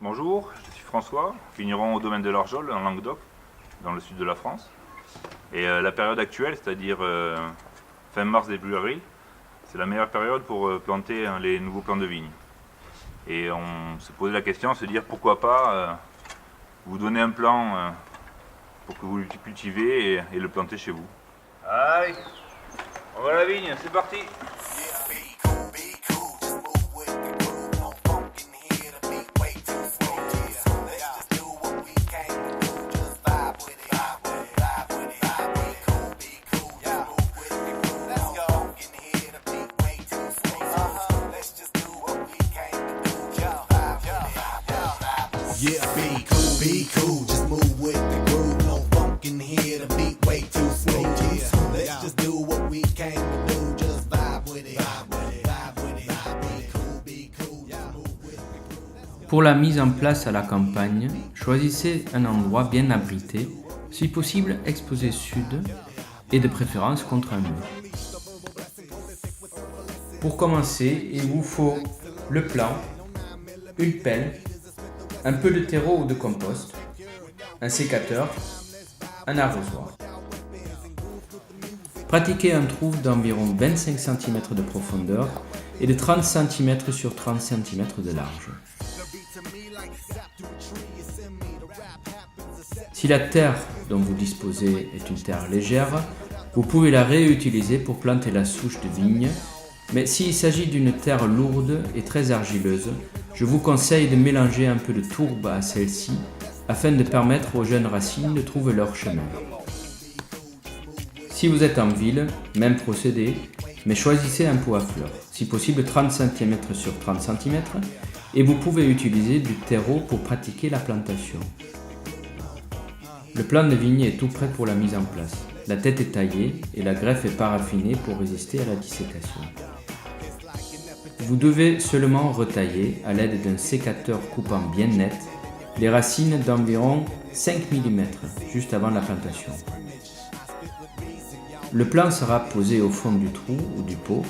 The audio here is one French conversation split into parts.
Bonjour, je suis François, vigneron au domaine de l'Arjol, en Languedoc, dans le sud de la France. Et la période actuelle, c'est-à-dire fin mars, début avril, c'est la meilleure période pour planter les nouveaux plants de vigne. Et on se posait la question, se dire pourquoi pas vous donner un plan pour que vous le cultivez et le planter chez vous. Allez, on va à la vigne, c'est parti! Yeah, be cool, just move with the groove. No funk in here, the beat way too smooth. Yeah, let's just do what we came to do. Just vibe with it, vibe with it. Be cool, just move with the groove. Pour la mise en place à la campagne, choisissez un endroit bien abrité, si possible exposé sud et de préférence contre un mur. Pour commencer, il vous faut le plan, une pelle, un peu de terreau ou de compost, un sécateur, un arrosoir. Pratiquez un trou d'environ 25 cm de profondeur et de 30 cm sur 30 cm de large. Si la terre dont vous disposez est une terre légère, vous pouvez la réutiliser pour planter la souche de vigne, mais s'il s'agit d'une terre lourde et très argileuse, je vous conseille de mélanger un peu de tourbe à celle-ci afin de permettre aux jeunes racines de trouver leur chemin. Si vous êtes en ville, même procédé, mais choisissez un pot à fleurs, si possible 30 cm sur 30 cm, et vous pouvez utiliser du terreau pour pratiquer la plantation. Le plan de vigne est tout prêt pour la mise en place. La tête est taillée et la greffe est paraffinée pour résister à la dissécation. Vous devez seulement retailler, à l'aide d'un sécateur coupant bien net, les racines d'environ 5 mm juste avant la plantation. Le plan sera posé au fond du trou ou du pot,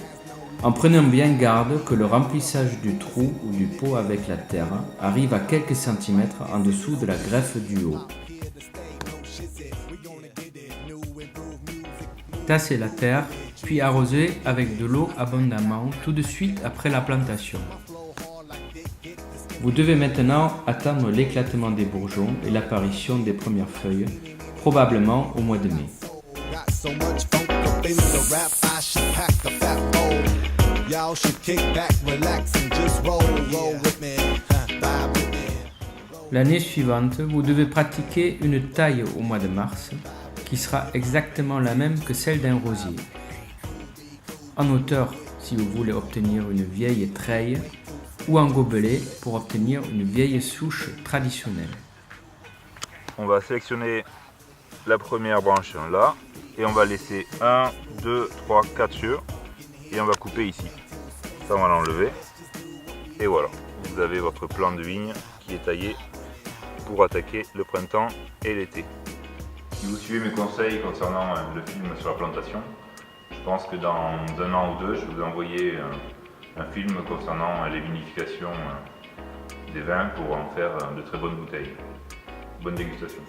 en prenant bien garde que le remplissage du trou ou du pot avec la terre arrive à quelques centimètres en dessous de la greffe du haut. Tassez la terre, puis arrosez avec de l'eau abondamment tout de suite après la plantation. Vous devez maintenant attendre l'éclatement des bourgeons et l'apparition des premières feuilles, probablement au mois de mai. L'année suivante, vous devez pratiquer une taille au mois de mars, qui sera exactement la même que celle d'un rosier. En hauteur, si vous voulez obtenir une vieille treille, ou en gobelet pour obtenir une vieille souche traditionnelle. On va sélectionner la première branche là, et on va laisser 1, 2, 3, 4 yeux, et on va couper ici. Ça, on va l'enlever, et voilà, vous avez votre plan de vigne qui est taillé pour attaquer le printemps et l'été. Si vous suivez mes conseils concernant le film sur la plantation, je pense que dans un an ou deux, je vais vous envoyer un film concernant les vinifications des vins pour en faire de très bonnes bouteilles. Bonne dégustation.